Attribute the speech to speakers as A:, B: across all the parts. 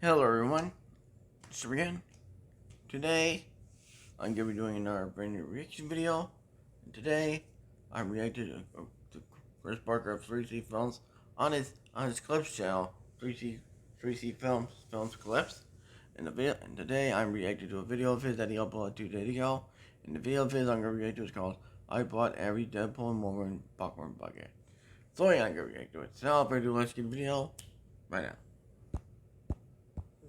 A: Hello everyone, it's again. Today, I'm going to be doing another brand new reaction video. And today, I reacted to Chris Barker of 3C Films on his Clips channel, 3C Films Clips. And today, I'm reacting to a video of his that he uploaded 2 days ago. And the video of his I'm going to react to is called I Bought Every Deadpool and Wolverine Popcorn Bucket. So yeah, I'm going to react to it. So now, let's get the video right now.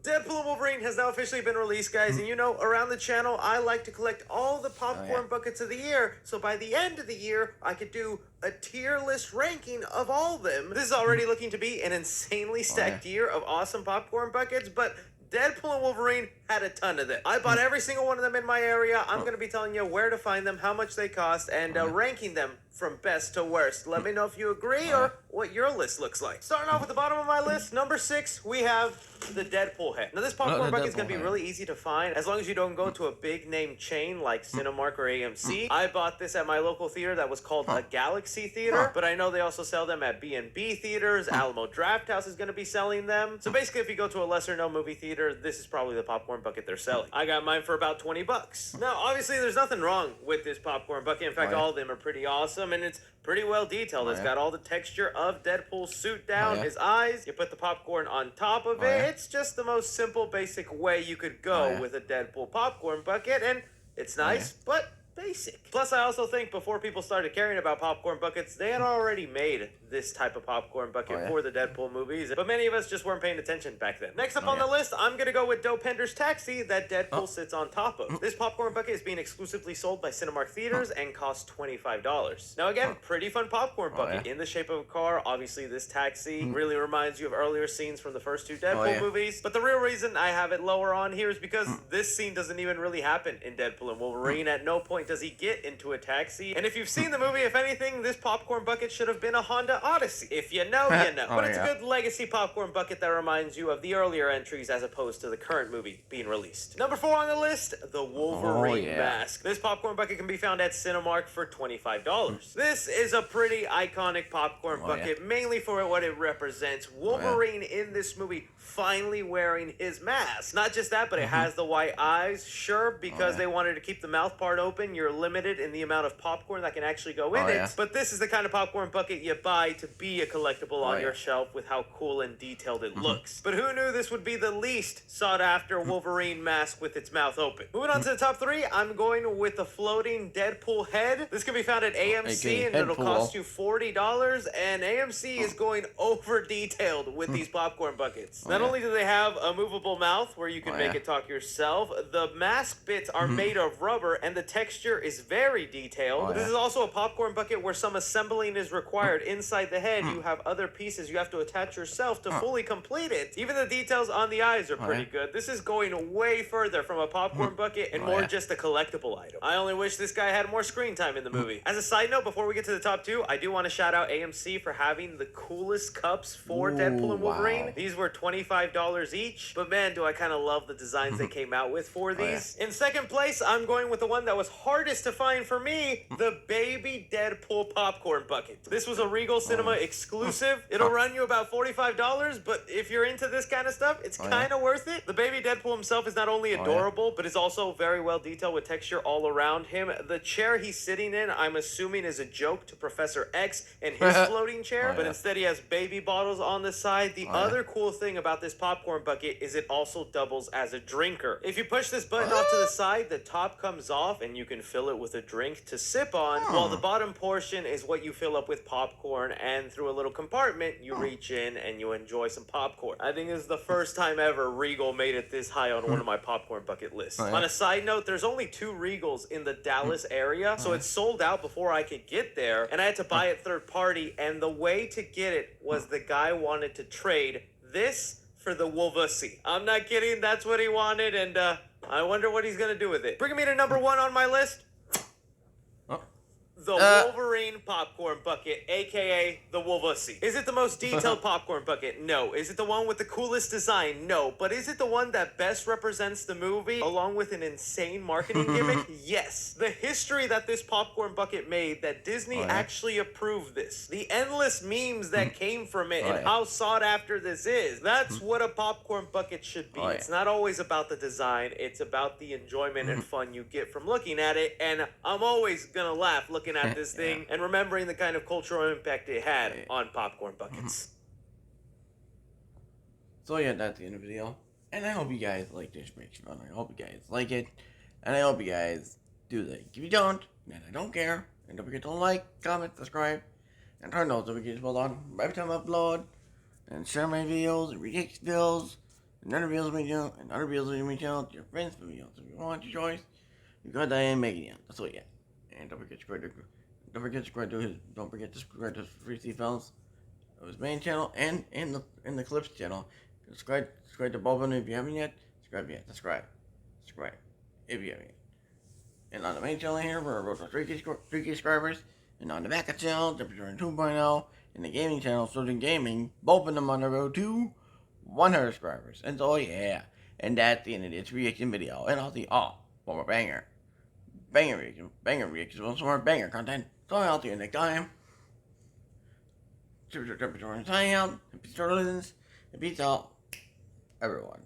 B: Deadpool and Wolverine has now officially been released, guys, and you know, around the channel, I like to collect all the popcorn buckets of the year, so by the end of the year, I could do a tier list ranking of all of them. This is already looking to be an insanely stacked year of awesome popcorn buckets, but Deadpool and Wolverine had a ton of them. I bought every single one of them in my area. I'm going to be telling you where to find them, how much they cost, and ranking them from best to worst. Let me know if you agree or what your list looks like. Starting off with the bottom of my list, number 6, we have the Deadpool head. Now, this popcorn bucket is going to be really easy to find as long as you don't go to a big name chain like Cinemark or AMC. I bought this at my local theater that was called a Galaxy Theater, but I know they also sell them at B&B theaters. Alamo Drafthouse is going to be selling them. So basically, if you go to a lesser known movie theater, this is probably the popcorn bucket they're selling. I got mine for about 20 bucks. Now, obviously, there's nothing wrong with this popcorn bucket. In fact, all of them are pretty awesome, and it's pretty well detailed. It's got all the texture of Deadpool's suit down, his eyes. You put the popcorn on top of it. It's just the most simple, basic way you could go with a Deadpool popcorn bucket, and it's nice, but basic. Plus, I also think before people started caring about popcorn buckets, they had already made this type of popcorn bucket for the Deadpool movies, but many of us just weren't paying attention back then. Next up on the list, I'm gonna go with Dopender's Taxi that Deadpool sits on top of. This popcorn bucket is being exclusively sold by Cinemark theaters and costs $25. Now again, pretty fun popcorn bucket in the shape of a car. Obviously, this taxi really reminds you of earlier scenes from the first 2 Deadpool movies, but the real reason I have it lower on here is because this scene doesn't even really happen in Deadpool and Wolverine. At no point does he get into a taxi, and if you've seen the movie, if anything, this popcorn bucket should have been a Honda Odyssey. If you know, you know. But it's a good legacy popcorn bucket that reminds you of the earlier entries as opposed to the current movie being released. Number 4 on the list, the Wolverine mask. This popcorn bucket can be found at Cinemark for $25. This is a pretty iconic popcorn bucket, mainly for what it represents. Wolverine in this movie finally wearing his mask. Not just that, but it has the white eyes. Sure, because they wanted to keep the mouth part open, you're limited in the amount of popcorn that can actually go in it. But this is the kind of popcorn bucket you buy to be a collectible on your shelf with how cool and detailed it looks. But who knew this would be the least sought after Wolverine mask with its mouth open? Moving on to the top 3, I'm going with the floating Deadpool head. This can be found at AMC and it'll cost you $40, and AMC is going over detailed with these popcorn buckets. Not only do they have a movable mouth where you can make it talk yourself, the mask bits are made of rubber and the texture is very detailed. This is also a popcorn bucket where some assembling is required. Inside the head, you have other pieces you have to attach yourself to fully complete it. Even the details on the eyes are pretty good. This is going way further from a popcorn bucket and more just a collectible item. I only wish this guy had more screen time in the movie. As a side note, before we get to the top 2, I do want to shout out AMC for having the coolest cups for Deadpool and Wolverine. These were $25 each, but man, do I kind of love the designs they came out with for these. In second place, I'm going with the one that was hardest to find for me, the baby Deadpool popcorn bucket. This was a Regal Cinema exclusive. It'll run you about $45, but if you're into this kind of stuff, it's kind of worth it. The baby Deadpool himself is not only adorable, but is also very well detailed with texture all around him. The chair he's sitting in, I'm assuming, is a joke to Professor X and his floating chair, but instead he has baby bottles on the side. The other cool thing about this popcorn bucket is it also doubles as a drinker. If you push this button off to the side, the top comes off and you can fill it with a drink to sip on, while the bottom portion is what you fill up with popcorn, and through a little compartment, you reach in and you enjoy some popcorn. I think this is the first time ever Regal made it this high on one of my popcorn bucket lists. On a side note, there's only 2 Regals in the Dallas area, so it sold out before I could get there, and I had to buy it third party, and the way to get it was the guy wanted to trade this for the Wolverine. I'm not kidding, that's what he wanted, and I wonder what he's gonna do with it. Bringing me to number 1 on my list, The Wolverine popcorn bucket, aka the Wolvussy. Is it the most detailed popcorn bucket? No. Is it the one with the coolest design? No. But is it the one that best represents the movie, along with an insane marketing gimmick? Yes. The history that this popcorn bucket made, that Disney actually approved this. The endless memes that came from it, and how sought after this is. That's what a popcorn bucket should be. It's not always about the design, it's about the enjoyment and fun you get from looking at it, and I'm always gonna laugh looking at this thing and remembering the kind of cultural impact it had on popcorn buckets.
A: So yeah, that's the end of the video. And I hope you guys like this reaction. I hope you guys like it. And I hope you guys do like. If you don't, then I don't care. And don't forget to like, comment, subscribe, and turn those notifications on every time I upload. And share my videos and react videos and other videos we do and other videos we tell to your friends for videos. If you want your choice, because I am making it. That's all yeah. And don't forget to subscribe to Free C Films, his main channel, and in the Clips channel. Subscribe to both of them if you haven't yet. Subscribe if you haven't yet. And on the main channel here, we're about 3K subscribers. And on the backup channel, Deadpool 2.0, and the gaming channel, Surgeon Gaming, both of them on the road to 100 subscribers. And so yeah, and that's the end of this reaction video. And I'll see all one more banger reaction, some more banger content. So I'll see you next time. Sign out, and peace out, everyone.